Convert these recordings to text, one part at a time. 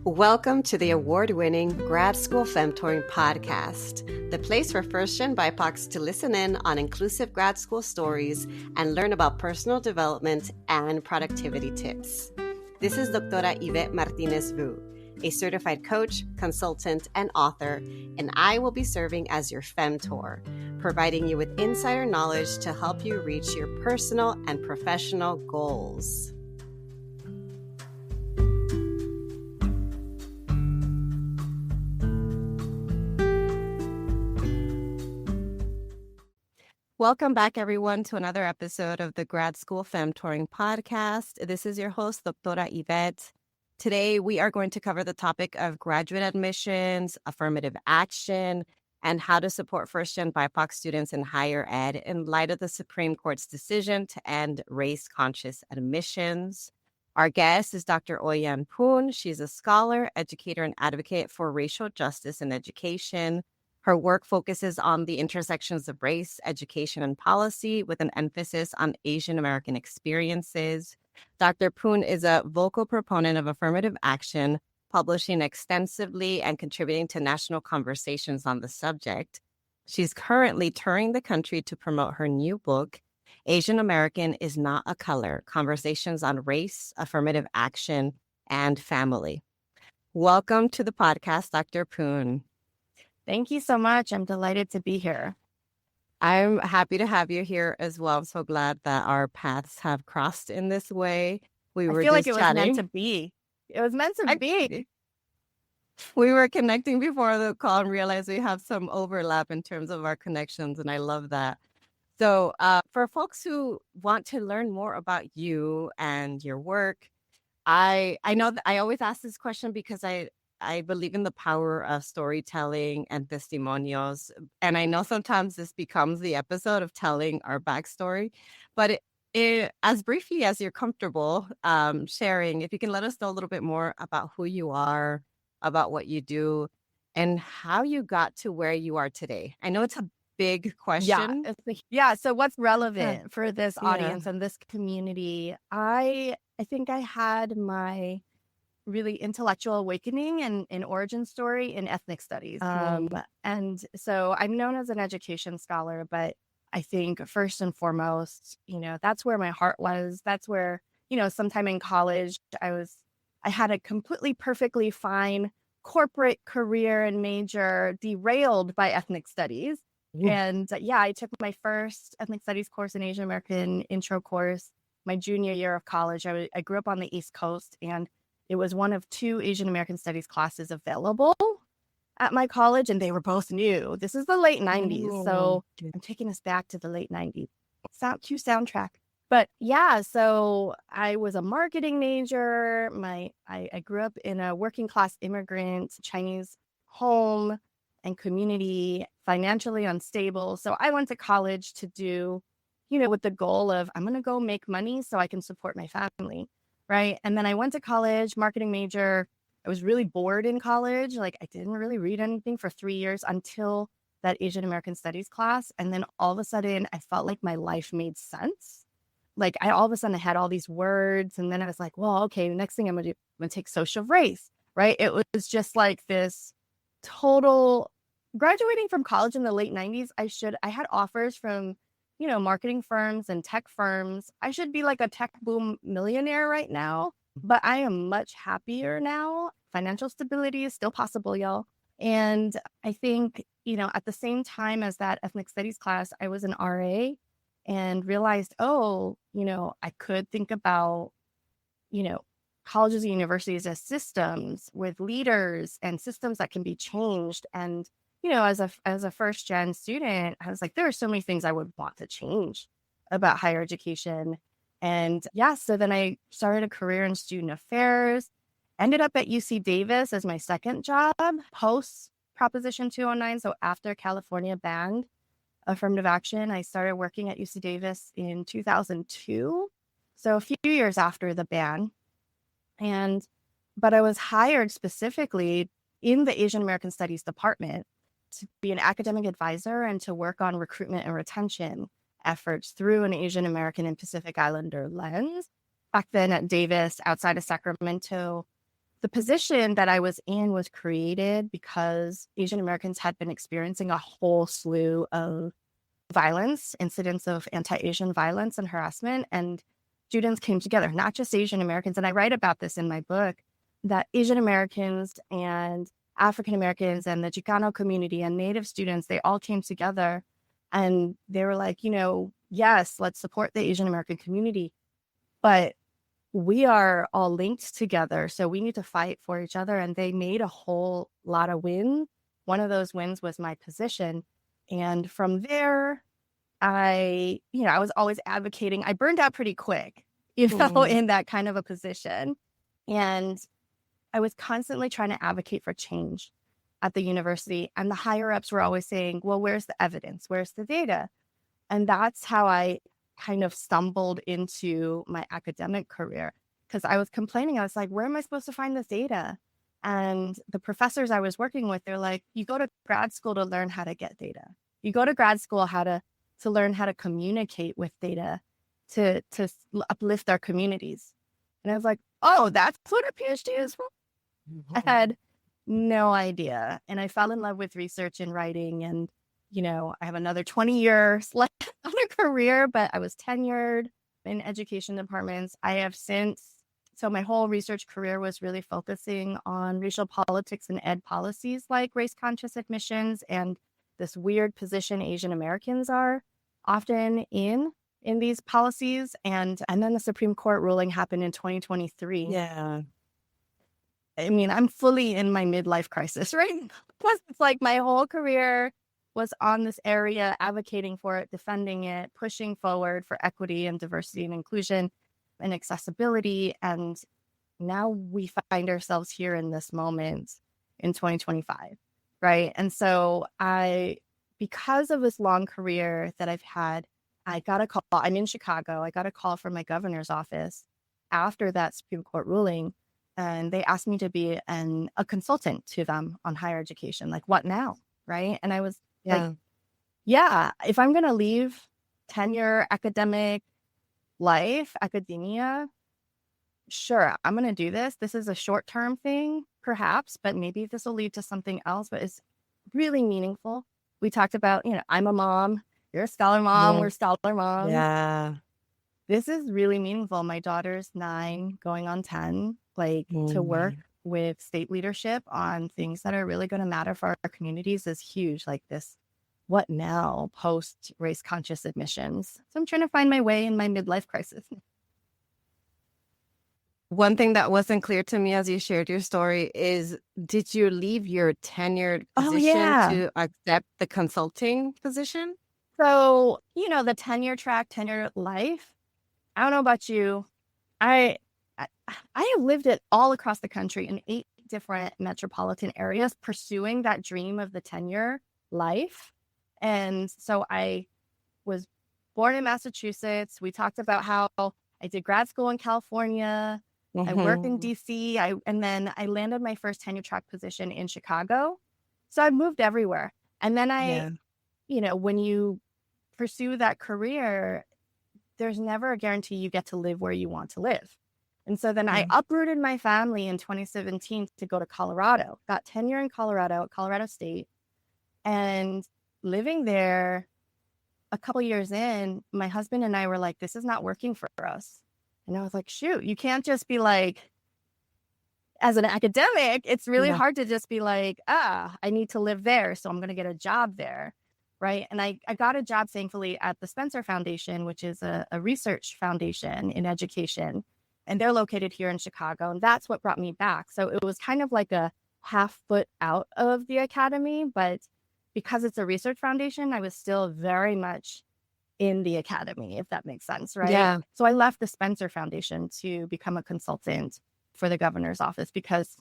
Welcome to the award-winning Grad School Femtoring Podcast, the place for first-gen BIPOCs to listen in on inclusive grad school stories and learn about personal development and productivity tips. This is Doctora Yvette Martinez-Vu, a certified coach, consultant, and author, and I will be serving as your Femtor, providing you with insider knowledge to help you reach your personal and professional goals. Welcome back, everyone, to another episode of the Grad School Femtoring Podcast. This is your host, Doctora Yvette. Today, we are going to cover the topic of graduate admissions, affirmative action, and how to support first-gen BIPOC students in higher ed in light of the Supreme Court's decision to end race-conscious admissions. Our guest is Dr. OiYan Poon. She's a scholar, educator, and advocate for racial justice in education. Her work focuses on the intersections of race, education, and policy with an emphasis on Asian American experiences. Dr. Poon is a vocal proponent of affirmative action, publishing extensively and contributing to national conversations on the subject. She's currently touring the country to promote her new book, Asian American is Not a Color: Conversations on Race, Affirmative Action, and Family. Welcome to the podcast, Dr. Poon. Thank you so much. I'm delighted to be here. I'm happy to have you here as well. I'm so glad that our paths have crossed in this way. I feel like it was meant to be. It was meant to be. We were connecting before the call and realized we have some overlap in terms of our connections, and I love that. So for folks who want to learn more about you and your work, I know that I always ask this question because I believe in the power of storytelling and testimonials. And I know sometimes this becomes the episode of telling our backstory, but as briefly as you're comfortable sharing, if you can let us know a little bit more about who you are, about what you do, and how you got to where you are today. I know it's a big question. Yeah. So what's relevant for this audience and this community? I think I had my really intellectual awakening and an origin story in ethnic studies. And so I'm known as an education scholar, but I think first and foremost, that's where my heart was. That's where, sometime in college, I had a completely perfectly fine corporate career and major derailed by ethnic studies. And I took my first ethnic studies course, an Asian American intro course, my junior year of college. I grew up on the East Coast, and it was one of two Asian American studies classes available at my college, and they were both new. This is the late 90s, so I'm taking us back to the late 90s. Cue soundtrack. But so I was a marketing major. I grew up in a working class immigrant Chinese home and community, financially unstable. So I went to college to do, with the goal of I'm going to go make money so I can support my family. Right. And then I went to college, marketing major. I was really bored in college. Like I didn't really read anything for 3 years until that Asian American studies class. And then all of a sudden I felt like my life made sense. Like I all of a sudden had all these words. And then I was like, well, okay, the next thing I'm going to do, I'm going to take social race. Right. It was just like this total graduating from college in the late 90s. I had offers from marketing firms and tech firms. I should be like a tech boom millionaire right now, but I am much happier now. Financial stability is still possible, y'all. And I think, at the same time as that ethnic studies class, I was an RA and realized, I could think about, colleges and universities as systems with leaders and systems that can be changed. And as a first gen student, I was like, there are so many things I would want to change about higher education. And so then I started a career in student affairs, ended up at UC Davis as my second job post Proposition 209. So after California banned affirmative action, I started working at UC Davis in 2002. So a few years after the ban. But I was hired specifically in the Asian American Studies department. to be an academic advisor and to work on recruitment and retention efforts through an Asian American and Pacific Islander lens. Back then at Davis, outside of Sacramento, the position that I was in was created because Asian Americans had been experiencing a whole slew of violence, incidents of anti-Asian violence and harassment, and students came together, not just Asian Americans. And I write about this in my book, that Asian Americans and African Americans and the Chicano community and Native students, they all came together and they were like, yes, let's support the Asian American community, but we are all linked together, so we need to fight for each other. And they made a whole lot of wins. One of those wins was my position. And from there, I was always advocating. I burned out pretty quick, in that kind of a position. And I was constantly trying to advocate for change at the university. And the higher ups were always saying, well, where's the evidence? Where's the data? And that's how I kind of stumbled into my academic career, because I was complaining. I was like, where am I supposed to find this data? And the professors I was working with, they're like, you go to grad school to learn how to get data. You go to grad school to learn how to communicate with data, to uplift our communities. And I was like, oh, that's what a PhD is for? I had no idea. And I fell in love with research and writing. And, I have another 20 years left on a career, but I was tenured in education departments. I have since, so my whole research career was really focusing on racial politics and ed policies like race-conscious admissions and this weird position Asian Americans are often in these policies. And then the Supreme Court ruling happened in 2023. Yeah. I mean, I'm fully in my midlife crisis, right? Plus, it's like my whole career was on this area, advocating for it, defending it, pushing forward for equity and diversity and inclusion and accessibility. And now we find ourselves here in this moment in 2025, right? And so because of this long career that I've had, I got a call. I'm in Chicago. I got a call from my governor's office after that Supreme Court ruling. And they asked me to be a consultant to them on higher education. Like, what now? Right. And I was like, yeah, if I'm going to leave tenure, academic life, academia, sure, I'm going to do this. This is a short-term thing, perhaps, but maybe this will lead to something else. But it's really meaningful. We talked about, I'm a mom. You're a scholar mom. We're scholar moms. Yeah. This is really meaningful. My daughter's 9, going on 10, to work with state leadership on things that are really going to matter for our communities is huge. Like this, what now, post race conscious admissions. So I'm trying to find my way in my midlife crisis. One thing that wasn't clear to me as you shared your story is, did you leave your tenured position to accept the consulting position? So, the tenure track, tenure life, I don't know about you. I have lived it all across the country in 8 different metropolitan areas, pursuing that dream of the tenure life. And so I was born in Massachusetts. We talked about how I did grad school in California. I worked in DC. And then I landed my first tenure track position in Chicago. So I moved everywhere. And then when you pursue that career, there's never a guarantee you get to live where you want to live. And so then I uprooted my family in 2017 to go to Colorado, got tenure in Colorado at Colorado State. And living there, a couple years in, my husband and I were like, this is not working for us. And I was like, shoot, you can't just be like, as an academic, it's really hard to just be like, I need to live there, so I'm going to get a job there. Right. And I got a job, thankfully, at the Spencer Foundation, which is a research foundation in education. And they're located here in Chicago. And that's what brought me back. So it was kind of like a half foot out of the academy. But because it's a research foundation, I was still very much in the academy, if that makes sense. Right. Yeah. So I left the Spencer Foundation to become a consultant for the governor's office, because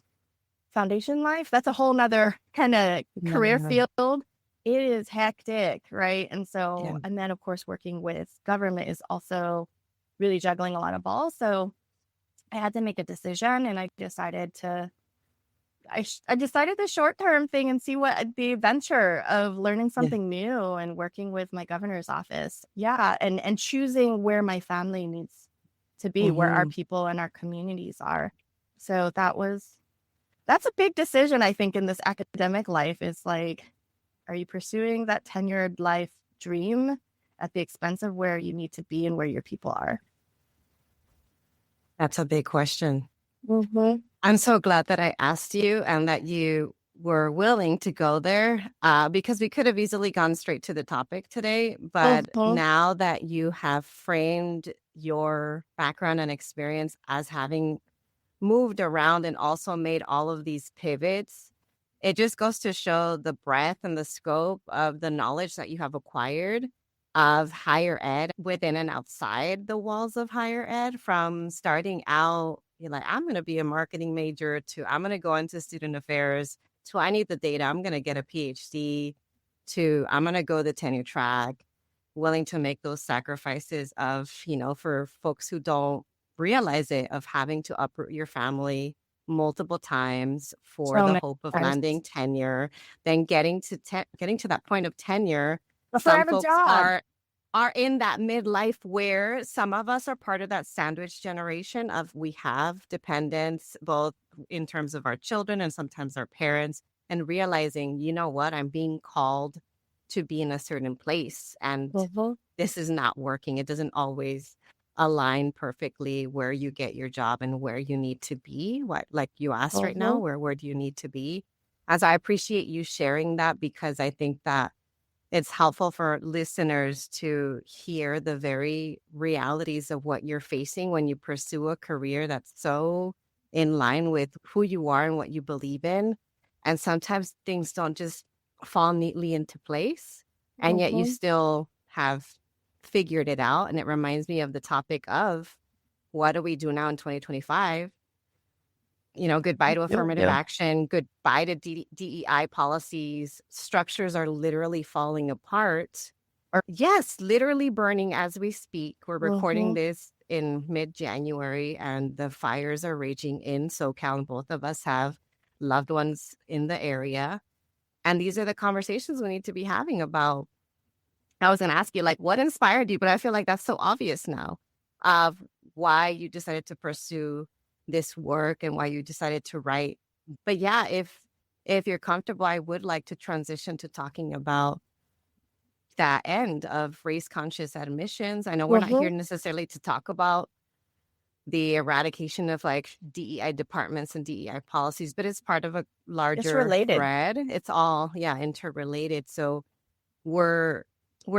foundation life, that's a whole nother kind of career field. It is hectic, right? And so, and then of course, working with government is also really juggling a lot of balls. So I had to make a decision, and I decided to I decided the short-term thing and see what the adventure of learning something new and working with my governor's office. Yeah, and choosing where my family needs to be, where our people and our communities are. So that's a big decision, I think, in this academic life. Is like, are you pursuing that tenured life dream at the expense of where you need to be and where your people are? That's a big question. Mm-hmm. I'm so glad that I asked you and that you were willing to go there, because we could have easily gone straight to the topic today. But now that you have framed your background and experience as having moved around and also made all of these pivots, it just goes to show the breadth and the scope of the knowledge that you have acquired of higher ed within and outside the walls of higher ed, from starting out, you're like, I'm going to be a marketing major, to I'm going to go into student affairs, to I need the data, I'm going to get a PhD, to I'm going to go the tenure track, willing to make those sacrifices of, for folks who don't realize it, of having to uproot your family multiple times for the hope of landing tenure, then getting to that point of tenure. Some folks are in that midlife where some of us are part of that sandwich generation of, we have dependents, both in terms of our children and sometimes our parents, and realizing, you know what, I'm being called to be in a certain place and this is not working. It doesn't always align perfectly where you get your job and where you need to be. What, like you asked right now, where do you need to be? As I appreciate you sharing that, because I think that it's helpful for listeners to hear the very realities of what you're facing when you pursue a career that's so in line with who you are and what you believe in. And sometimes things don't just fall neatly into place, and yet you still have figured it out. And it reminds me of the topic of, what do we do now in 2025? Goodbye to affirmative action, goodbye to DEI policies. Structures are literally falling apart, or yes, literally burning as we speak. We're recording this in mid-January and the fires are raging in SoCal. Both of us have loved ones in the area. And these are the conversations we need to be having about. I was going to ask you, like, what inspired you? But I feel like that's so obvious now, of why you decided to pursue this work and why you decided to write. But yeah, if you're comfortable, I would like to transition to talking about that end of race conscious admissions. I know we're not here necessarily to talk about the eradication of like DEI departments and DEI policies, but it's part of a larger thread. It's all interrelated. So we're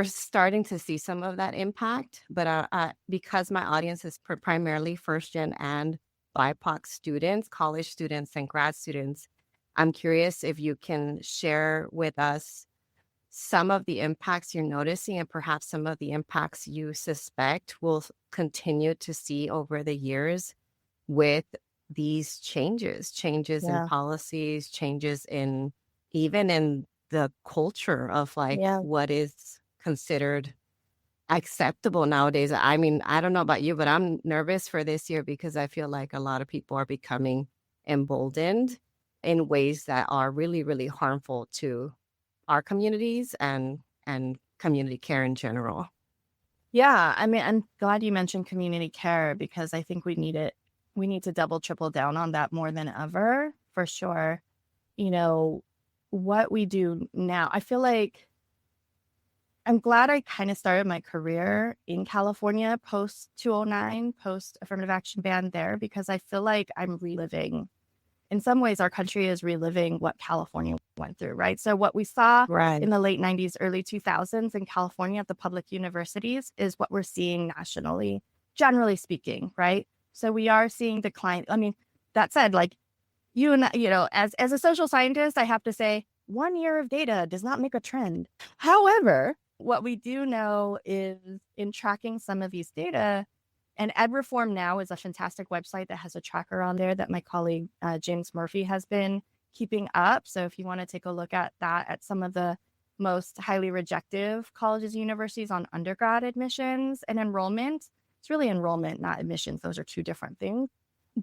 starting to see some of that impact, but because my audience is primarily first gen and BIPOC students, college students, and grad students, I'm curious if you can share with us some of the impacts you're noticing and perhaps some of the impacts you suspect we'll continue to see over the years with these changes in policies, changes in even in the culture of like what is considered acceptable nowadays. I mean, I don't know about you, but I'm nervous for this year because I feel like a lot of people are becoming emboldened in ways that are really, really harmful to our communities and community care in general. Yeah, I mean, I'm glad you mentioned community care, because I think we need it. We need to double, triple down on that more than ever, for sure. What we do now, I feel like I'm glad I kind of started my career in California post 2009, post affirmative action ban there, because I feel like I'm reliving. In some ways, our country is reliving what California went through, right? So what we saw in the late 90s, early 2000s in California at the public universities is what we're seeing nationally, generally speaking, right? So we are seeing decline. I mean, that said, like you and as a social scientist, I have to say 1 year of data does not make a trend. However, what we do know is in tracking some of these data, and Ed Reform Now is a fantastic website that has a tracker on there that my colleague James Murphy has been keeping up. So if you want to take a look at that, at some of the most highly rejective colleges and universities on undergrad admissions and enrollment, it's really enrollment, not admissions. Those are two different things.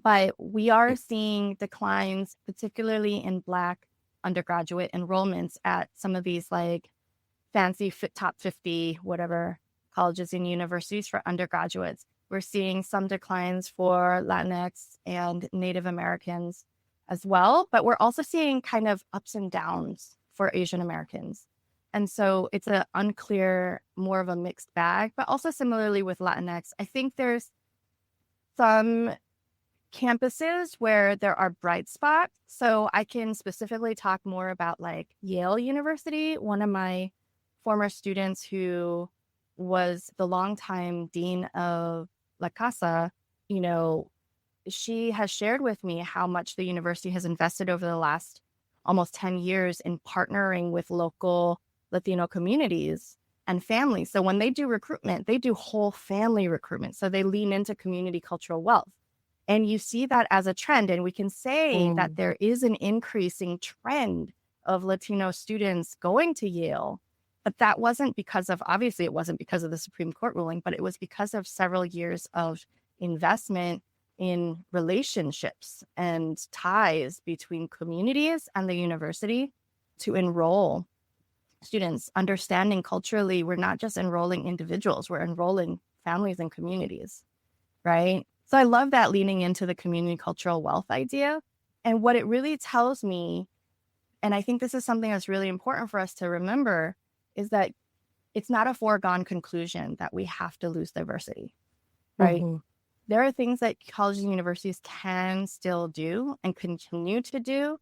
But we are seeing declines, particularly in Black undergraduate enrollments at some of these like fancy top 50, whatever colleges and universities for undergraduates. We're seeing some declines for Latinx and Native Americans as well, but we're also seeing kind of ups and downs for Asian Americans. And so it's an unclear, more of a mixed bag, but also similarly with Latinx, I think there's some campuses where there are bright spots. So I can specifically talk more about like Yale University. One of my former students who was the longtime dean of La Casa, you know, she has shared with me how much the university has invested over the last almost 10 years in partnering with local Latino communities and families. So when they do recruitment, they do whole family recruitment. So they lean into community cultural wealth. And you see that as a trend. And we can say that there is an increasing trend of Latino students going to Yale. But that wasn't because of, obviously, it wasn't because of the Supreme Court ruling, but it was because of several years of investment in relationships and ties between communities and the university to enroll students, understanding culturally, we're not just enrolling individuals, we're enrolling families and communities, right? So I love that leaning into the community cultural wealth idea. And what it really tells me, and I think this is something that's really important for us to remember, is that it's not a foregone conclusion that we have to lose diversity, right? There are things that colleges and universities can still do and continue to do.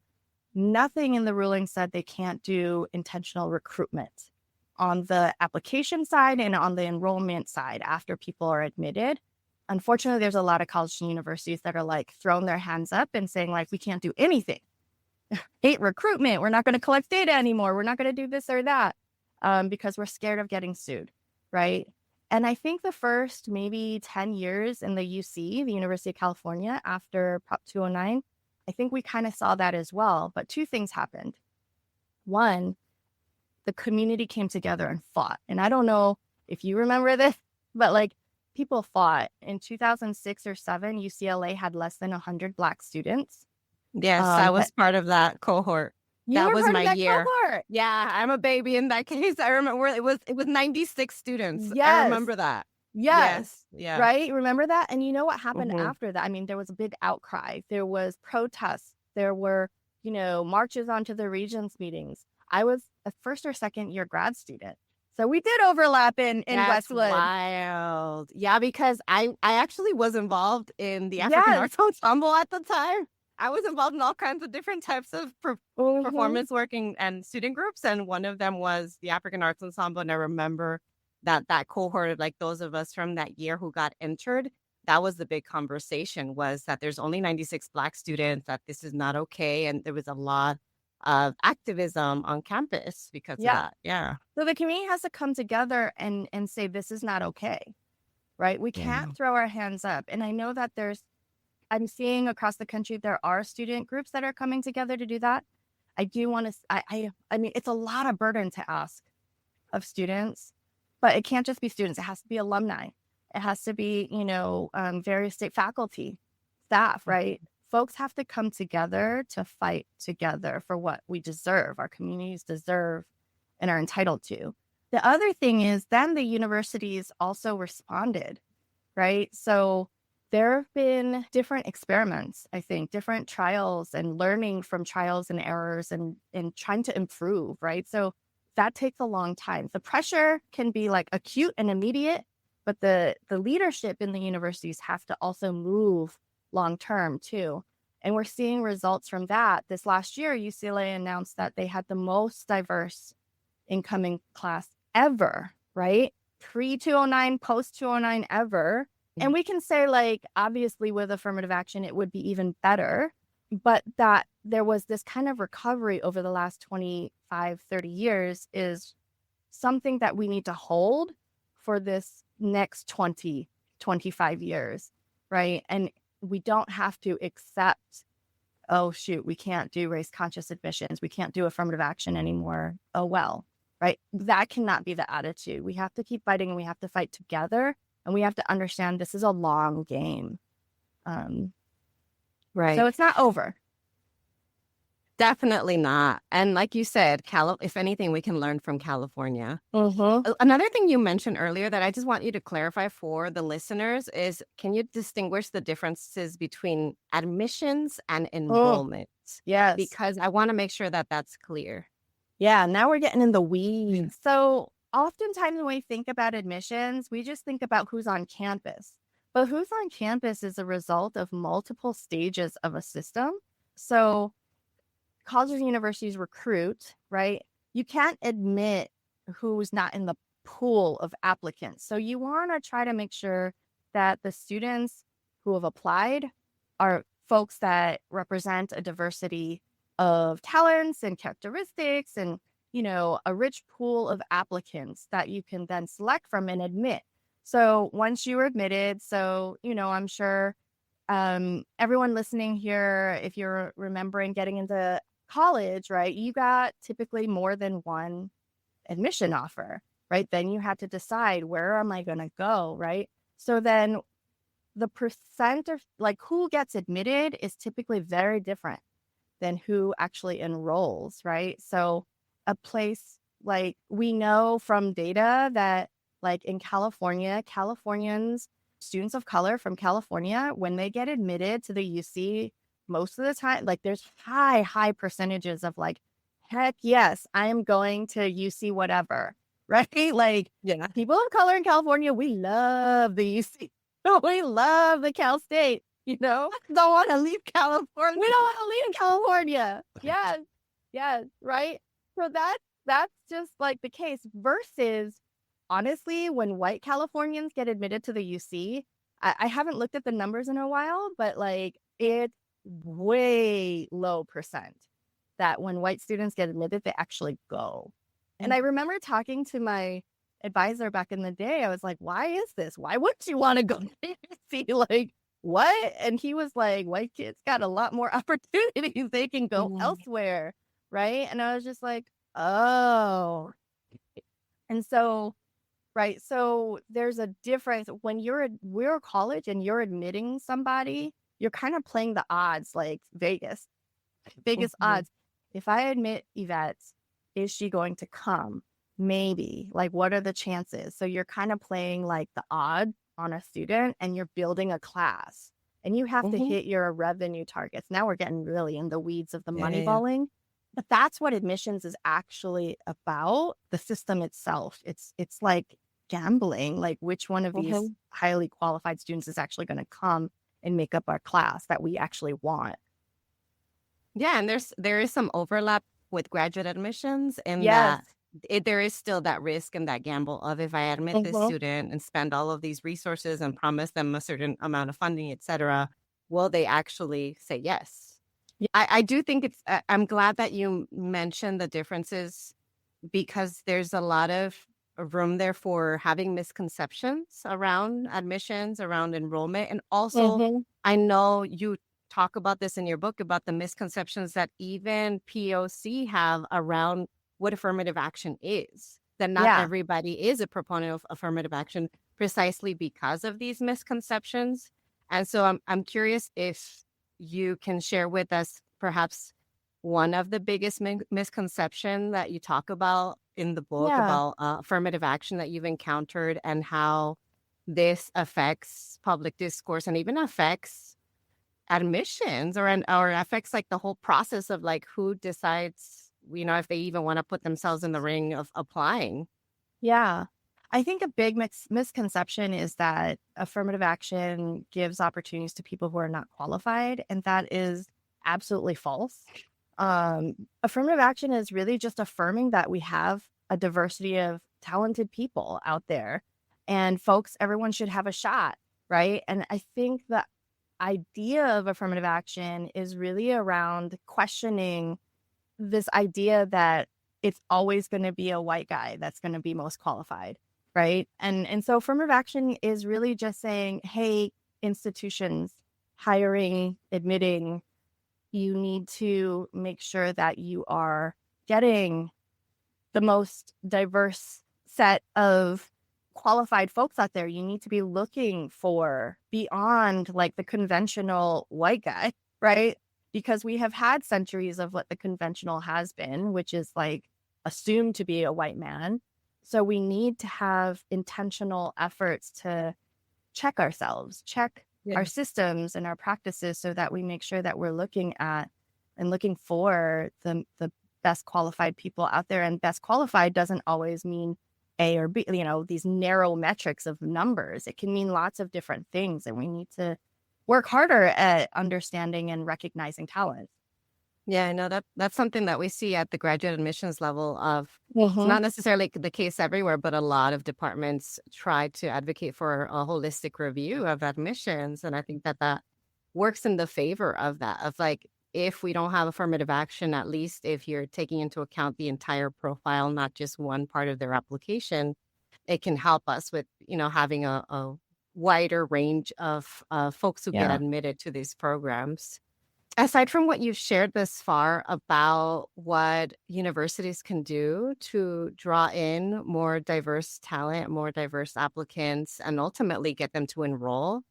Nothing in the ruling said they can't do intentional recruitment on the application side and on the enrollment side after people are admitted. Unfortunately, there's a lot of colleges and universities that are like throwing their hands up and saying like, we can't do anything. Hate recruitment. We're not going to collect data anymore. We're not going to do this or that because we're scared of getting sued, right? And I think the first maybe 10 years in the UC, the University of California, after Prop 209, I think we kind of saw that as well. But two things happened. One, the community came together and fought. And I don't know if you remember this, but like people fought. In 2006 or 7, UCLA had less than 100 Black students. Yes, I was part of that cohort. That was my year. Cohort. Yeah, I'm a baby in that case. I remember it was 96 students. Yes. I remember that. Yes. Yeah. Right? Remember that? And you know what happened after that? I mean, there was a big outcry. There was protests. There were, you know, marches onto the Regents meetings. I was a first or second year grad student. So we did overlap in That's Westwood. Wild. Yeah, because I actually was involved in the African Arts Ensemble at the time. I was involved in all kinds of different types of performance working and student groups. And one of them was the African Arts Ensemble. And I remember that cohort of like those of us from that year who got entered, that was the big conversation, was that there's only 96 Black students, that this is not okay. And there was a lot of activism on campus because of that. Yeah. So the community has to come together and say, this is not okay, right? We can't throw our hands up. And I know that I'm seeing across the country, there are student groups that are coming together to do that. I do want to, I mean, it's a lot of burden to ask of students, but it can't just be students. It has to be alumni. It has to be, you know, various state faculty, staff, right? Folks have to come together to fight together for what we deserve, our communities deserve and are entitled to. The other thing is then the universities also responded, right? So there have been different experiments, I think, different trials and learning from trials and errors and trying to improve, right? So that takes a long time. The pressure can be like acute and immediate, but the leadership in the universities have to also move long term too. And we're seeing results from that. This last year, UCLA announced that they had the most diverse incoming class ever, right? Pre-209, post-209 ever. And we can say, like, obviously with affirmative action, it would be even better, but that there was this kind of recovery over the last 25, 30 years is something that we need to hold for this next 20, 25 years, right? And we don't have to accept, oh, shoot, we can't do race-conscious admissions. We can't do affirmative action anymore. Oh, well, right? That cannot be the attitude. We have to keep fighting and we have to fight together. And we have to understand this is a long game. Right. So it's not over. Definitely not. And like you said, if anything, we can learn from California. Mm-hmm. Another thing you mentioned earlier that I just want you to clarify for the listeners is, can you distinguish the differences between admissions and Oh, enrollment? yes. Because I want to make sure that that's clear. Yeah, now we're getting in the weeds. So oftentimes when we think about admissions, we just think about who's on campus. But who's on campus is a result of multiple stages of a system. So colleges and universities recruit, right? You can't admit who's not in the pool of applicants. So you want to try to make sure that the students who have applied are folks that represent a diversity of talents and characteristics and, a rich pool of applicants that you can then select from and admit. So once you were admitted, I'm sure everyone listening here, if you're remembering getting into college, right, you got typically more than one admission offer, right? Then you had to decide, where am I going to go, right? So then the percent of who gets admitted is typically very different than who actually enrolls, right? So a place we know from data that in California, Californians, students of color from California, when they get admitted to the UC, most of the time, there's high percentages of heck yes, I am going to UC whatever, right? Yeah. People of color in California, we love the UC. We love the Cal State, Don't want to leave California. We don't want to leave California. Yes, right? So that's just the case versus, honestly, when white Californians get admitted to the UC, I haven't looked at the numbers in a while, but it's way low percent that when white students get admitted, they actually go. And I remember talking to my advisor back in the day. I was like, why is this? Why wouldn't you want to go to UC? What? And he was like, white kids got a lot more opportunities. They can go elsewhere. Right. And I was just like, oh. And so, right. So there's a difference when we're a college and you're admitting somebody, you're kind of playing the odds like Vegas odds. If I admit Yvette, is she going to come? Maybe. What are the chances? So you're kind of playing the odd on a student and you're building a class and you have to hit your revenue targets. Now we're getting really in the weeds of the moneyballing. But that's what admissions is actually about, the system itself. It's like gambling, which one of these highly qualified students is actually going to come and make up our class that we actually want. Yeah, and there is some overlap with graduate admissions in that there is still that risk and that gamble of, if I admit this student and spend all of these resources and promise them a certain amount of funding, et cetera, will they actually say yes? Yeah. I do think I'm glad that you mentioned the differences, because there's a lot of room there for having misconceptions around admissions, around enrollment. And also, I know you talk about this in your book, about the misconceptions that even POC have around what affirmative action is, that not everybody is a proponent of affirmative action precisely because of these misconceptions. And so I'm curious if you can share with us perhaps one of the biggest misconception that you talk about in the book about affirmative action that you've encountered, and how this affects public discourse and even affects admissions or affects the whole process of who decides, if they even want to put themselves in the ring of applying. Yeah. I think a big misconception is that affirmative action gives opportunities to people who are not qualified, and that is absolutely false. Affirmative action is really just affirming that we have a diversity of talented people out there, and everyone should have a shot, right? And I think the idea of affirmative action is really around questioning this idea that it's always going to be a white guy that's going to be most qualified, right? And so affirmative action is really just saying, hey, institutions, hiring, admitting, you need to make sure that you are getting the most diverse set of qualified folks out there. You need to be looking for beyond the conventional white guy, right? Because we have had centuries of what the conventional has been, which is like assumed to be a white man. So we need to have intentional efforts to check ourselves, check Yeah. our systems and our practices so that we make sure that we're looking at and looking for the best qualified people out there. And best qualified doesn't always mean A or B, these narrow metrics of numbers. It can mean lots of different things, and we need to work harder at understanding and recognizing talent. Yeah, I know that's something that we see at the graduate admissions level of it's Mm-hmm. not necessarily the case everywhere, but a lot of departments try to advocate for a holistic review of admissions. And I think that works in the favor of that, of like, if we don't have affirmative action, at least if you're taking into account the entire profile, not just one part of their application, it can help us with, having a wider range of folks who get Yeah. admitted to these programs. Aside from what you've shared thus far about what universities can do to draw in more diverse talent, more diverse applicants, and ultimately get them to enroll,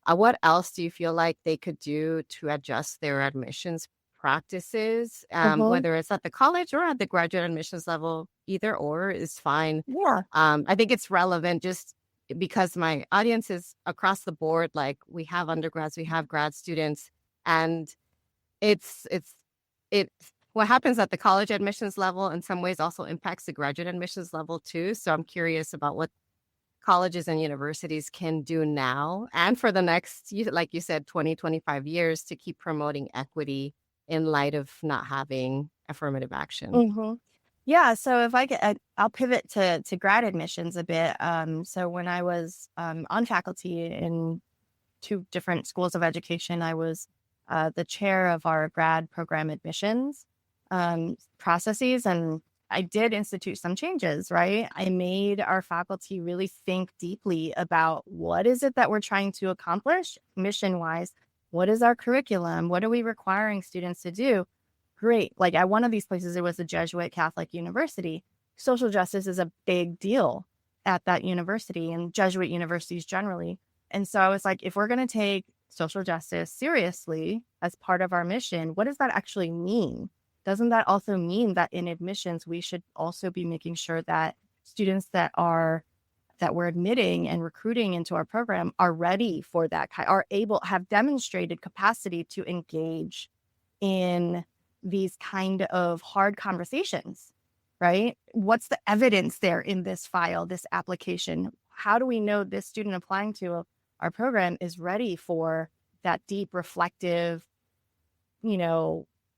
what else do you feel like they could do to adjust their admissions practices, Mm-hmm. whether it's at the college or at the graduate admissions level? Either or is fine. Yeah. I think it's relevant just because my audience is across the board. Like, we have undergrads, we have grad students, and it's what happens at the college admissions level in some ways also impacts the graduate admissions level too. So I'm curious about what colleges and universities can do now and for the next, like you said, 20, 25 years to keep promoting equity in light of not having affirmative action. Mm-hmm. Yeah. So if I'll pivot to grad admissions a bit. So when I was on faculty in two different schools of education, I was the chair of our grad program admissions processes, and I did institute some changes, right? I made our faculty really think deeply about what is it that we're trying to accomplish mission-wise? What is our curriculum? What are we requiring students to do? Great. Like at one of these places, it was a Jesuit Catholic university. Social justice is a big deal at that university and Jesuit universities generally. And so I was like, if we're going to take social justice seriously as part of our mission, what does that actually mean? Doesn't that also mean that in admissions, we should also be making sure that students that we're admitting and recruiting into our program are ready for that, have demonstrated capacity to engage in these kind of hard conversations, right? What's the evidence there in this file, this application? How do we know this student applying to our program is ready for that deep, reflective,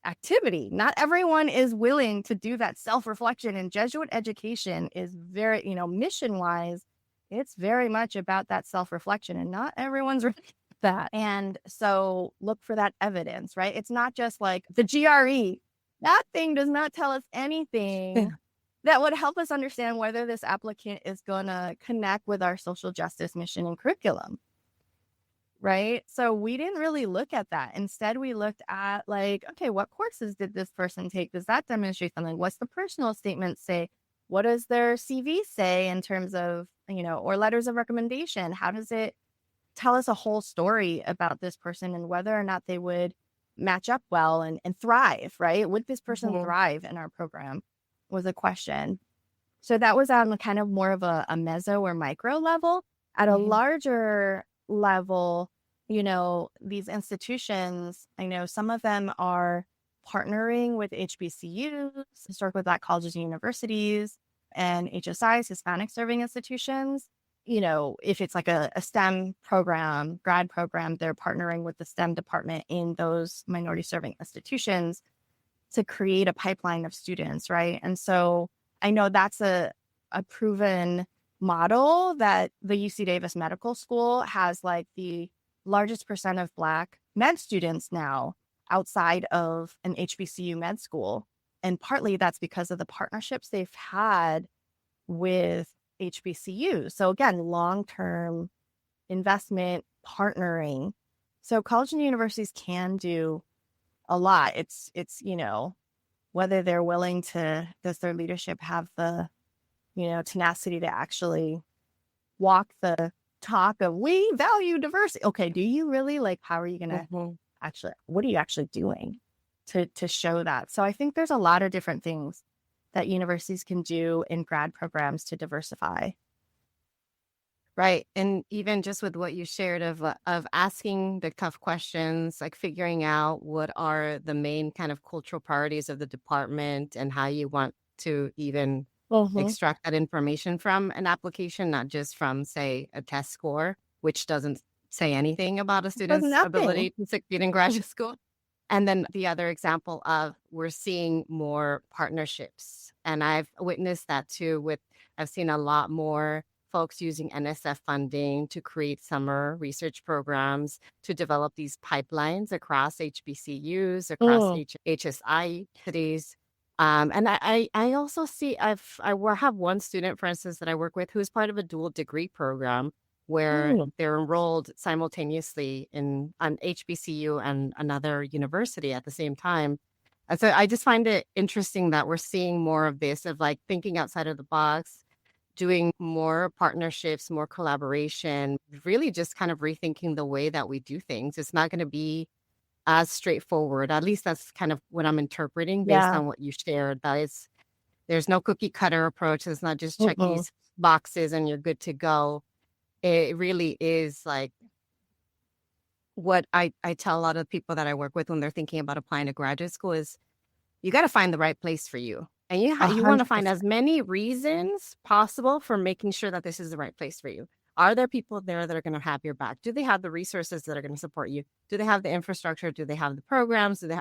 activity? Not everyone is willing to do that self-reflection, and Jesuit education is very, mission-wise, it's very much about that self-reflection, and not everyone's ready for that. And so look for that evidence, right? It's not just like the GRE. That thing does not tell us anything that would help us understand whether this applicant is going to connect with our social justice mission and curriculum. Right? So we didn't really look at that. Instead, we looked at like, okay, what courses did this person take? Does that demonstrate something? What's the personal statement say? What does their CV say in terms of, or letters of recommendation? How does it tell us a whole story about this person and whether or not they would match up well and thrive, right? Would this person thrive in our program was a question. So that was on kind of more of a meso or micro level. At a larger level, these institutions, I know some of them are partnering with HBCUs, historically Black colleges and universities, and HSIs, Hispanic serving institutions. If it's like a STEM program, grad program, they're partnering with the STEM department in those minority serving institutions to create a pipeline of students, right? And so I know that's a proven model that the UC Davis Medical School has, like the largest percent of Black med students now outside of an HBCU med school. And partly that's because of the partnerships they've had with HBCUs. So again, long-term investment, partnering. So college and universities can do a lot. It's whether they're willing to, does their leadership have the, tenacity to actually walk the talk of we value diversity. Okay, do you really? Like, how are you going to what are you actually doing to show that? So I think there's a lot of different things that universities can do in grad programs to diversify. Right. And even just with what you shared of asking the tough questions, like figuring out what are the main kind of cultural priorities of the department and how you want to even extract that information from an application, not just from, say, a test score, which doesn't say anything about a student's ability to succeed in graduate school. And then the other example of we're seeing more partnerships. And I've witnessed that too I've seen a lot more folks using NSF funding to create summer research programs to develop these pipelines across HBCUs, across HSI cities. And I also see I have one student, for instance, that I work with who's part of a dual degree program where they're enrolled simultaneously in an HBCU and another university at the same time. And so I just find it interesting that we're seeing more of this, of like thinking outside of the box, doing more partnerships, more collaboration, really just kind of rethinking the way that we do things. It's not going to be as straightforward. At least that's kind of what I'm interpreting based on what you shared. There's no cookie cutter approach. It's not just check these boxes and you're good to go. It really is like what I tell a lot of people that I work with when they're thinking about applying to graduate school is you got to find the right place for you. And you want to find as many reasons possible for making sure that this is the right place for you. Are there people there that are going to have your back? Do they have the resources that are going to support you? Do they have the infrastructure? Do they have the programs? Do they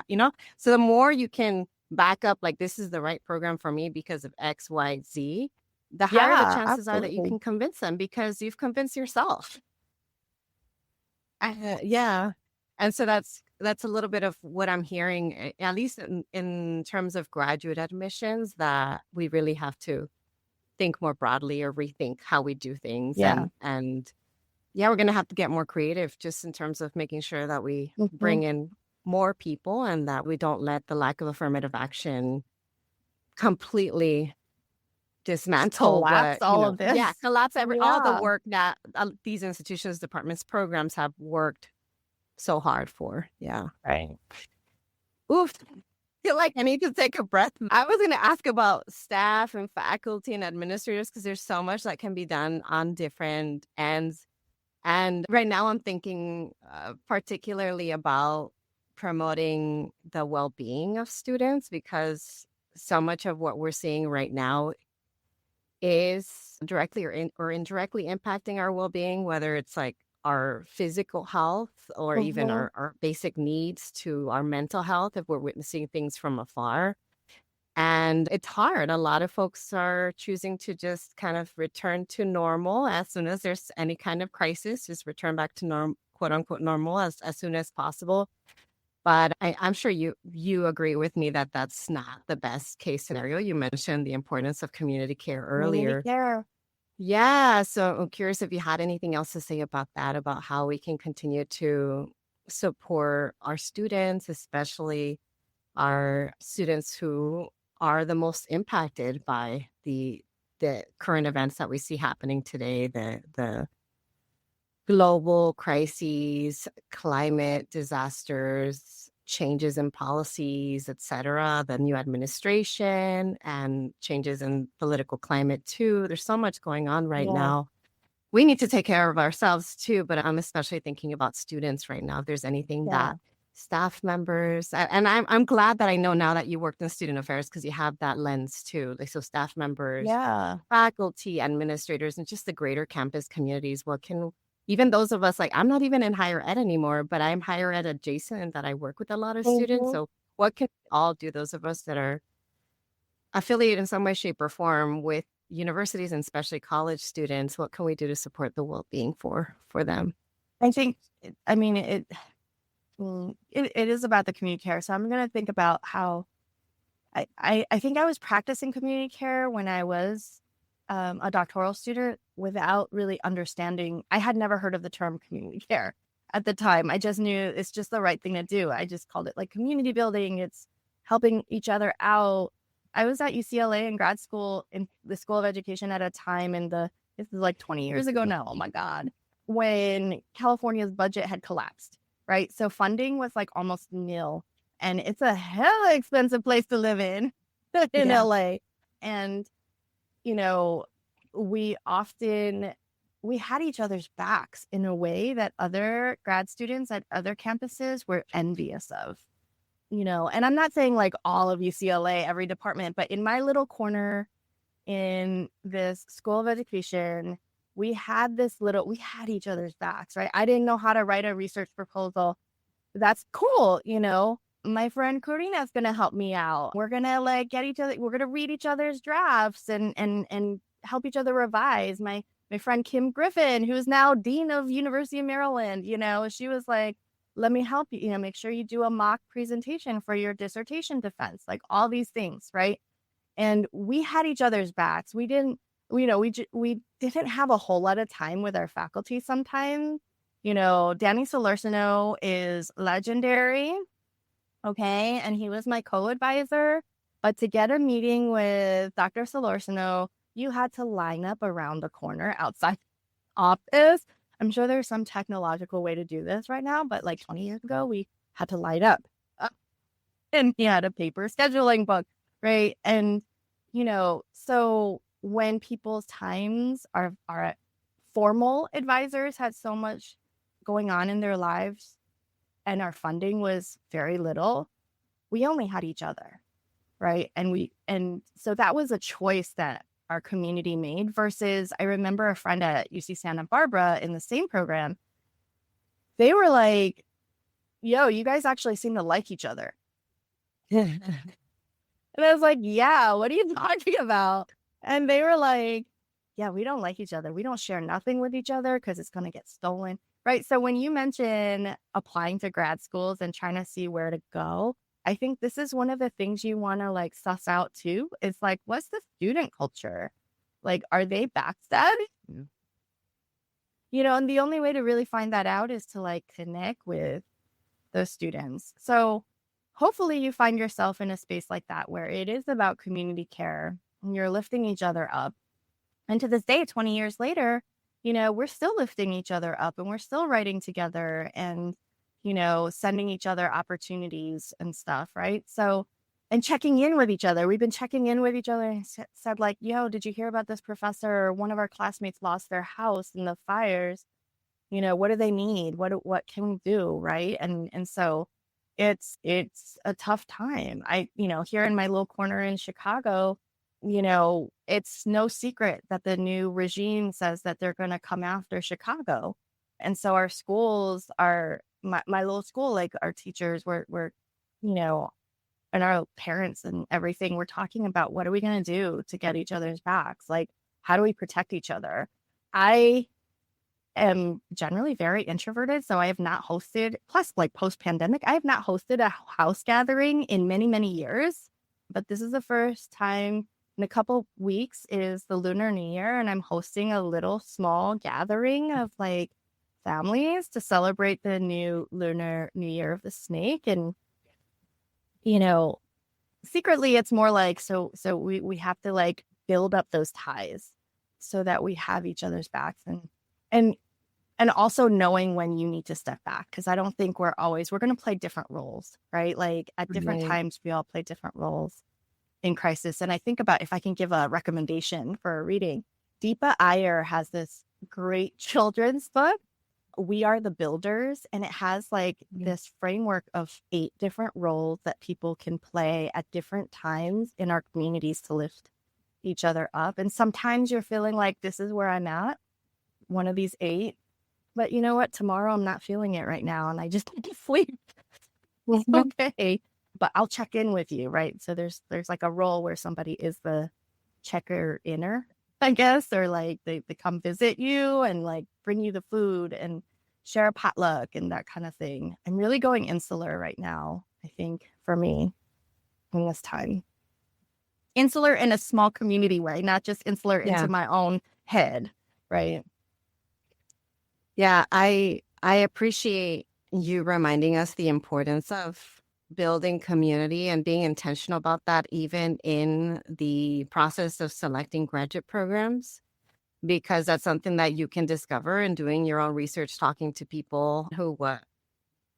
so the more you can back up, like this is the right program for me because of X, Y, Z, the higher the chances are that you can convince them because you've convinced yourself. Yeah. And so that's a little bit of what I'm hearing, at least in terms of graduate admissions, that we really have to think more broadly or rethink how we do things. And we're going to have to get more creative just in terms of making sure that we bring in more people and that we don't let the lack of affirmative action completely dismantle collapse all of this. Yeah, collapse all the work that these institutions, departments, programs have worked so hard for. Yeah. Right. Oof. I feel like I need to take a breath. I was going to ask about staff and faculty and administrators because there's so much that can be done on different ends. And right now I'm thinking particularly about promoting the well-being of students because so much of what we're seeing right now is directly or indirectly impacting our well-being, whether it's like our physical health or even our basic needs to our mental health if we're witnessing things from afar. And it's hard. A lot of folks are choosing to just kind of return to normal as soon as there's any kind of crisis, just return back to quote unquote normal as soon as possible. But I'm sure you agree with me that that's not the best case scenario. You mentioned the importance of community care earlier. Community care. Yeah. So I'm curious if you had anything else to say about that, about how we can continue to support our students, especially our students who are the most impacted by the current events that we see happening today, the global crises, climate disasters, changes in policies, et cetera, the new administration and changes in political climate too. There's so much going on right now. We need to take care of ourselves too, but I'm especially thinking about students right now. If there's anything that staff members, and I'm glad that I know now that you worked in student affairs because you have that lens too. Like so staff members, faculty, administrators, and just the greater campus communities. Even those of us, like I'm not even in higher ed anymore, but I'm higher ed adjacent and that I work with a lot of students. So what can we all do, those of us that are affiliated in some way, shape, or form with universities and especially college students? What can we do to support the well-being for them? I think, it is about the community care. So I'm going to think about how I think I was practicing community care when I was a doctoral student without really understanding. I had never heard of the term community care at the time. I just knew it's just the right thing to do. I just called it like community building. It's helping each other out. I was at UCLA in grad school in the School of Education at a time this is like 20 years ago now. Oh my God. When California's budget had collapsed right? So funding was like almost nil. And it's a hella expensive place to live in LA. And, we had each other's backs in a way that other grad students at other campuses were envious of, and I'm not saying like all of UCLA, every department, but in my little corner in this school of education, we had each other's backs, right? I didn't know how to write a research proposal. That's cool. My friend Karina is going to help me out. We're going to we're going to read each other's drafts and help each other revise. My friend Kim Griffin, who's now Dean of University of Maryland, she was like, let me help you, make sure you do a mock presentation for your dissertation defense, like all these things, right? And we had each other's backs. We didn't have a whole lot of time with our faculty sometimes. Danny Solorzano is legendary. Okay. And he was my co-advisor. But to get a meeting with Dr. Solorzano, you had to line up around the corner outside the office. I'm sure there's some technological way to do this right now, but like 20 years ago, we had to light up. And he had a paper scheduling book, right? And, so when people's times are formal advisors had so much going on in their lives and our funding was very little, we only had each other, right? And so that was a choice that our community made versus I remember a friend at UC Santa Barbara in the same program. They were like, yo, you guys actually seem to like each other. And I was like, yeah, what are you talking about? And they were like, yeah, we don't like each other. We don't share nothing with each other because it's going to get stolen. Right. So when you mention applying to grad schools and trying to see where to go, I think this is one of the things you want to like suss out too. Is like, what's the student culture? Like, are they backstabbing? And the only way to really find that out is to like connect with those students. So hopefully you find yourself in a space like that where it is about community care and you're lifting each other up. And to this day, 20 years later, we're still lifting each other up and we're still writing together and, sending each other opportunities and stuff. Right. So, and checking in with each other. We've been checking in with each other and said like, yo, did you hear about this professor? One of our classmates lost their house in the fires. What do they need? What can we do? Right. And so it's a tough time. Here in my little corner in Chicago, it's no secret that the new regime says that they're going to come after Chicago. And so our schools my little school, like our teachers were, and our parents and everything, we're talking about what are we going to do to get each other's backs? Like, how do we protect each other? I am generally very introverted, so I have not hosted, plus like post-pandemic, I have not hosted a house gathering in many, many years. But this is the first time in a couple weeks is the Lunar New Year, and I'm hosting a little small gathering of like families to celebrate the new Lunar New Year of the Snake. And, secretly it's more like, so we have to like build up those ties so that we have each other's backs and also knowing when you need to step back. Cause I don't think we're going to play different roles, right? Like at different times, we all play different roles in crisis. And I think about if I can give a recommendation for a reading, Deepa Iyer has this great children's book, We Are the Builders. And it has like this framework of 8 different roles that people can play at different times in our communities to lift each other up. And sometimes you're feeling like this is where I'm at, one of these 8. But you know what? Tomorrow I'm not feeling it right now. And I just need to sleep. Okay. But I'll check in with you, right? So there's like a role where somebody is the checker inner, I guess, or like they come visit you and like bring you the food and share a potluck and that kind of thing. I'm really going insular right now, I think, for me in this time. Insular in a small community way, not just insular into my own head, right? Yeah, I appreciate you reminding us the importance of building community and being intentional about that, even in the process of selecting graduate programs, because that's something that you can discover in doing your own research, talking to people who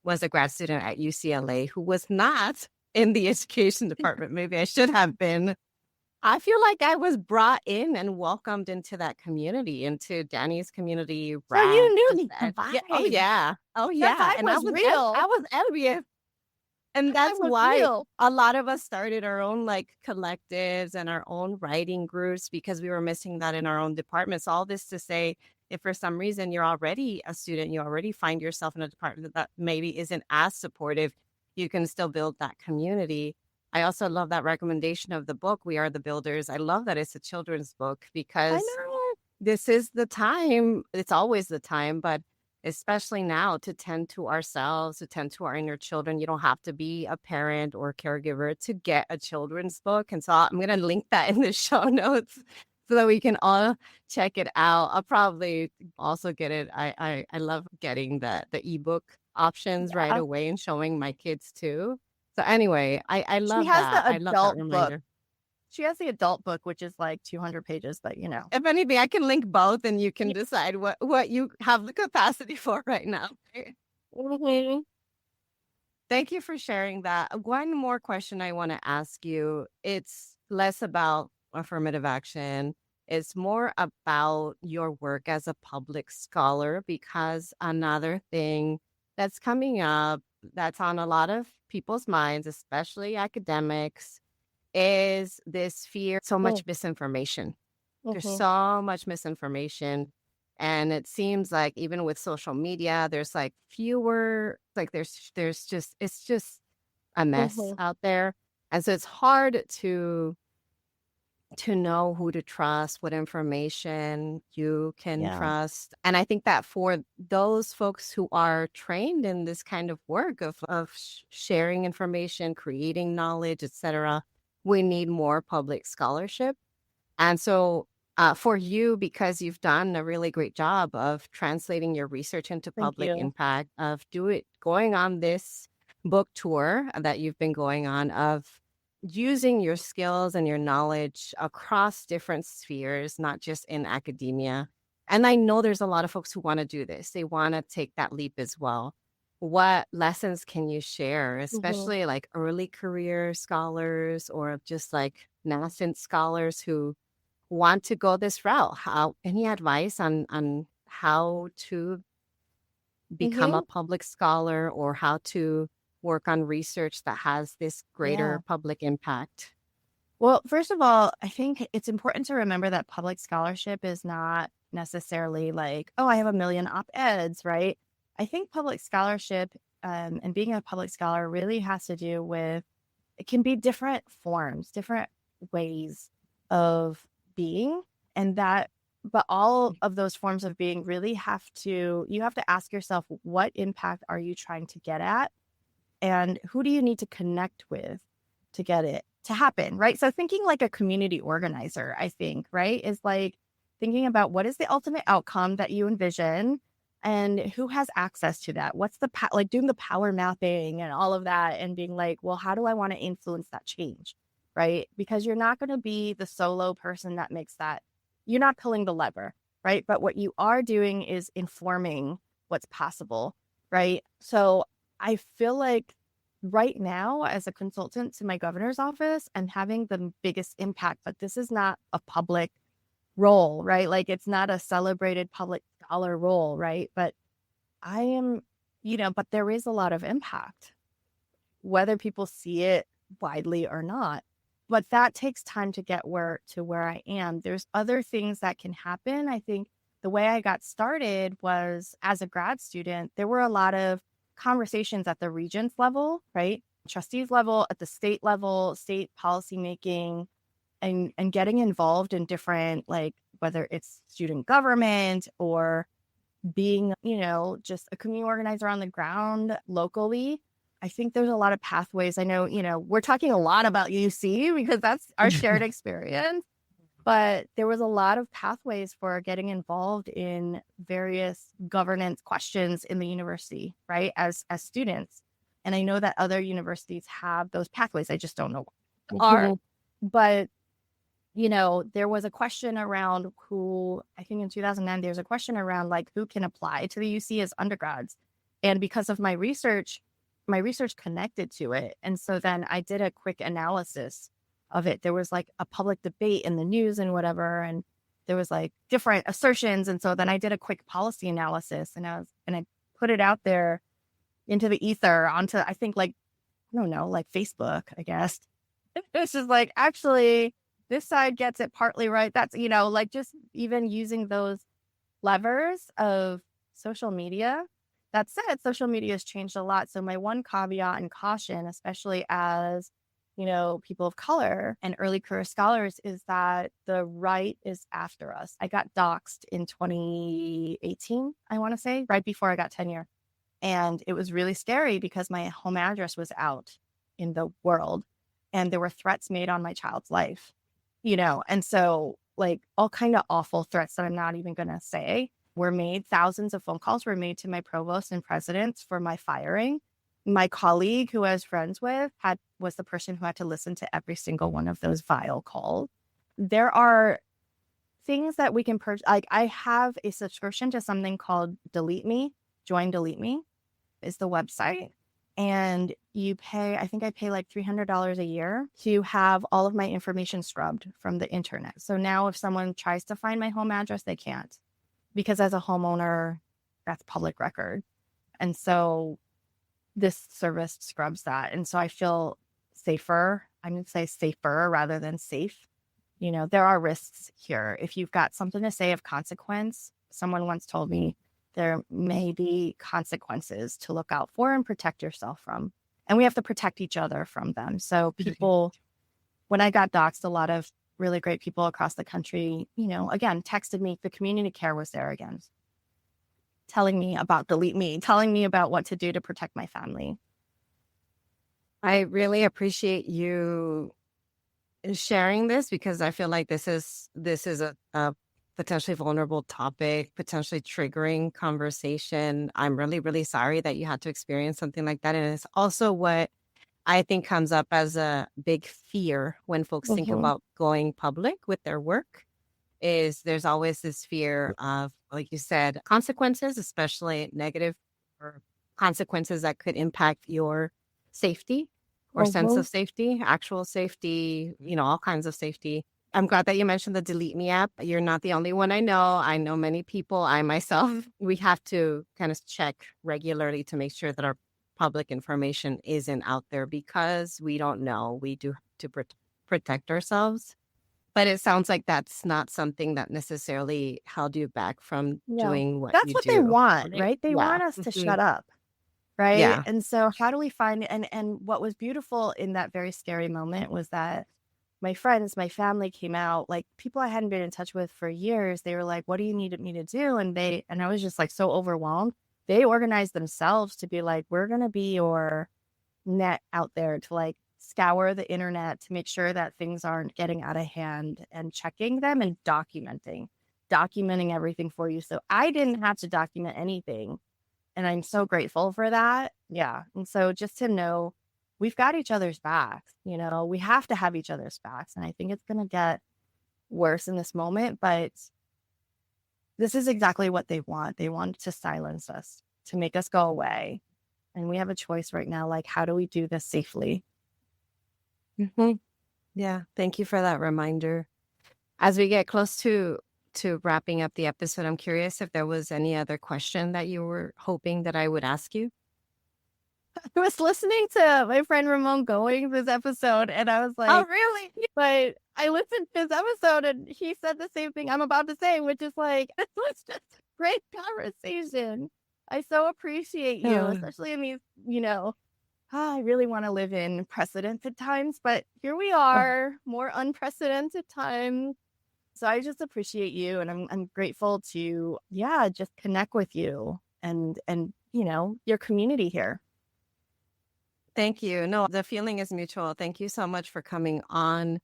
was a grad student at UCLA who was not in the education department. Maybe I should have been. I feel like I was brought in and welcomed into that community, into Danny's community. So you knew the Yeah, oh vibe. yeah, oh That yeah, vibe and I was was real. I was envious, and That that's was why real. a lot of us started our own like collectives and our own writing groups, because we were missing that in our own departments. All this to say, if for some reason you're already a student, you already find yourself in a department that maybe isn't as supportive, you can still build that community. I also love that recommendation of the book, We Are the Builders. I love that it's a children's book, I because know. this is the time, it's always the time, but especially now, to tend to ourselves, to tend to our inner children. You don't have to be a parent or caregiver to get a children's book. And so I'm going to link that in the show notes so that we can all check it out. I'll probably also get it. I love getting the ebook options right Yeah. away and showing my kids too. So anyway, I She love has that. the I love that adult book. reminder. She has the adult book, which is like 200 pages, but you know. If anything, I can link both and you can Yeah. decide what you have the capacity for right now. Mhm. Thank you for sharing that. One more question I want to ask you. It's less about affirmative action. It's more about your work as a public scholar, because another thing that's coming up that's on a lot of people's minds, especially academics, is this fear, so much misinformation. There's Mhm. so much misinformation. And it seems like even with social media, there's like fewer, like there's just, it's just a mess Mhm. out there. And so it's hard to know who to trust, what information you can Yeah. trust. And I think that for those folks who are trained in this kind of work of sharing information, creating knowledge, etc., we need more public scholarship. And so for you, because you've done a really great job of translating your research into Thank public you. impact, of going on this book tour that you've been going on, of using your skills and your knowledge across different spheres, not just in academia. And I know there's a lot of folks who want to do this. They want to take that leap as well. What lessons can you share, Mhm. especially like early career scholars or just like nascent scholars who want to go this route? How, any advice on how to become a Mhm. public scholar, or how to work on research that has this greater Yeah. public impact? Well, first of all, I think it's important to remember that public scholarship is not necessarily like, oh, I have a million op-eds, right? I think public scholarship and being a public scholar really has to do with, it can be different forms, different ways of being. And that, but all of those forms of being really you have to ask yourself, what impact are you trying to get at? And who do you need to connect with to get it to happen, right? So thinking like a community organizer, I think, right, is like thinking about what is the ultimate outcome that you envision and who has access to that. What's the like doing the power mapping and all of that, and being like, well, how do I want to influence that change, right? Because you're not going to be the solo person that makes that. You're not pulling the lever, right? But what you are doing is informing what's possible, right? So I feel like right now, as a consultant to my governor's office, I'm having the biggest impact, but this is not a public role, right? Like it's not a celebrated public scholar role, right? But I am, but there is a lot of impact, whether people see it widely or not. But that takes time to get where I am. There's other things that can happen. I think the way I got started was as a grad student, there were a lot of conversations at the regents level, right? Trustees level, at the state level, state policymaking, and getting involved in different, like whether it's student government or being, just a community organizer on the ground locally. I think there's a lot of pathways. I know, we're talking a lot about UC because that's our shared experience, but there was a lot of pathways for getting involved in various governance questions in the university, right? As students. And I know that other universities have those pathways. I just don't know what are. But there was a question around I think in 2009, there's a question around like who can apply to the UC as undergrads. And because of my research connected to it. And so then I did a quick analysis of it. There was like a public debate in the news and whatever, and there was like different assertions. And so then I did a quick policy analysis, and I put it out there into the ether onto, I think, like, I don't know, like Facebook, I guess. It's just like, actually, this side gets it partly right. That's, like just even using those levers of social media. That said, social media has changed a lot. So my one caveat and caution, especially as, people of color and early career scholars, is that the right is after us. I got doxxed in 2018, I want to say, right before I got tenure. And it was really scary because my home address was out in the world and there were threats made on my child's life, and so like all kind of awful threats that I'm not even going to say were made. Thousands of phone calls were made to my provost and presidents for my firing. My colleague who I was friends with was the person who had to listen to every single one of those vile calls. There are things that we can purchase. Like, I have a subscription to something called Delete Me. Join Delete Me is the website. And you pay, I think I pay like $300 a year to have all of my information scrubbed from the internet. So now if someone tries to find my home address, they can't, because as a homeowner, that's public record. And so this service scrubs that. And so I feel safer. I'm going to say safer rather than safe. There are risks here. If you've got something to say of consequence, someone once told me, there may be consequences to look out for and protect yourself from. And we have to protect each other from them. So people, when I got doxxed, a lot of really great people across the country, again, texted me. The community care was there again, telling me about Delete Me, telling me about what to do to protect my family. I really appreciate you sharing this, because I feel like this is a potentially vulnerable topic, potentially triggering conversation. I'm really, really sorry that you had to experience something like that. And it's also what I think comes up as a big fear when folks think about going public with their work, is there's always this fear of, like you said, consequences, especially negative or consequences that could impact your safety or sense of safety, actual safety, all kinds of safety. I'm glad that you mentioned the Delete Me app. You're not the only one I know. I know many people, I myself, we have to kind of check regularly to make sure that our public information isn't out there, because we don't know. We do have to protect ourselves. But it sounds like that's not something that necessarily held you back from doing what you do. That's what they want, right? They want us to shut up, right? Yeah. And so how do we find, and what was beautiful in that very scary moment was that my friends, my family came out, like people I hadn't been in touch with for years. They were like, what do you need me to do? And I was just like so overwhelmed. They organized themselves to be like, we're going to be your net out there to like scour the internet to make sure that things aren't getting out of hand, and checking them and documenting everything for you. So I didn't have to document anything. And I'm so grateful for that. Yeah. And so just to know we've got each other's backs, we have to have each other's backs. And I think it's going to get worse in this moment, but this is exactly what they want. They want to silence us, to make us go away. And we have a choice right now. Like, how do we do this safely? Yeah. Thank you for that reminder. As we get close to wrapping up the episode, I'm curious if there was any other question that you were hoping that I would ask you. I was listening to my friend Ramon going this episode, and I was like, oh, really? But I listened to his episode, and he said the same thing I'm about to say, which is like, this was just a great conversation. I so appreciate you, especially in these, I really want to live in precedented times, but here we are, more unprecedented times. So I just appreciate you, and I'm grateful to, just connect with you and your community here. Thank you. No, the feeling is mutual. Thank you so much for coming on.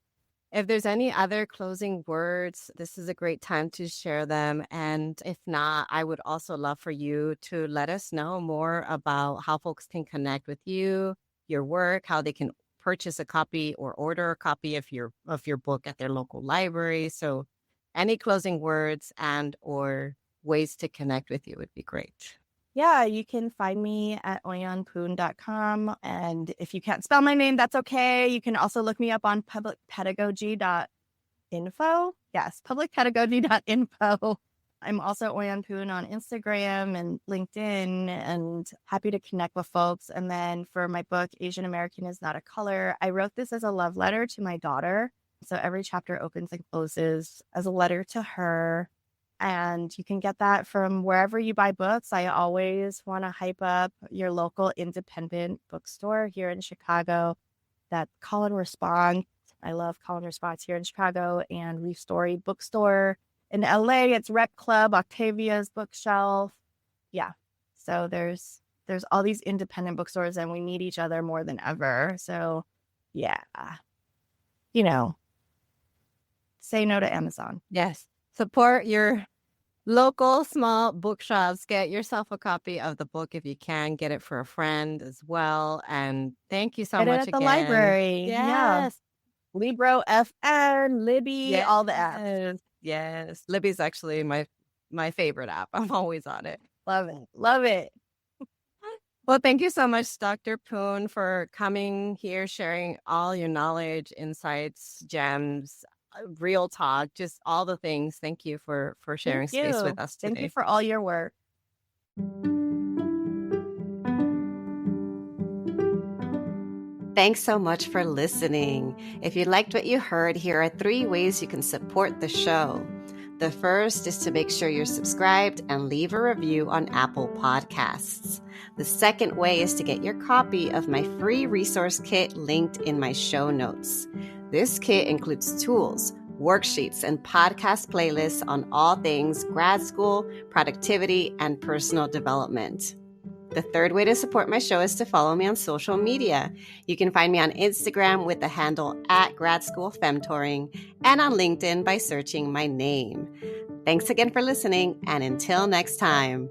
If there's any other closing words, this is a great time to share them. And if not, I would also love for you to let us know more about how folks can connect with you, your work, how they can purchase a copy or order a copy of your book at their local library. So any closing words and or ways to connect with you would be great. Yeah, you can find me at OiYanPoon.com. And if you can't spell my name, that's okay. You can also look me up on publicpedagogy.info. Yes, publicpedagogy.info. I'm also OiYan Poon on Instagram and LinkedIn, and happy to connect with folks. And then for my book, Asian American is Not a Color, I wrote this as a love letter to my daughter. So every chapter opens and closes as a letter to her. And you can get that from wherever you buy books. I always want to hype up your local independent bookstore here in Chicago. That Call and Response. I love Call and Response here in Chicago, and Reef Story Bookstore. In LA, it's Rep Club, Octavia's Bookshelf. Yeah. So there's all these independent bookstores, and we need each other more than ever. So yeah. Say no to Amazon. Yes. Support your local small bookshops. Get yourself a copy of the book if you can. Get it for a friend as well. And thank you so Get much it at again. the library. Yes. Yeah. Libro, FN, Libby, Yes. all the apps. Yes. Libby's actually my favorite app. I'm always on it. Love it. Love it. Well, thank you so much, Dr. Poon, for coming here, sharing all your knowledge, insights, gems, real talk, just all the things. Thank you for sharing space with us today. Thank you for all your work. Thanks so much for listening. If you liked what you heard, here are 3 ways you can support the show. The first is to make sure you're subscribed and leave a review on Apple Podcasts. The second way is to get your copy of my free resource kit linked in my show notes. This kit includes tools, worksheets, and podcast playlists on all things grad school, productivity, and personal development. The third way to support my show is to follow me on social media. You can find me on Instagram with the handle @Grad School Femtoring and on LinkedIn by searching my name. Thanks again for listening, and until next time.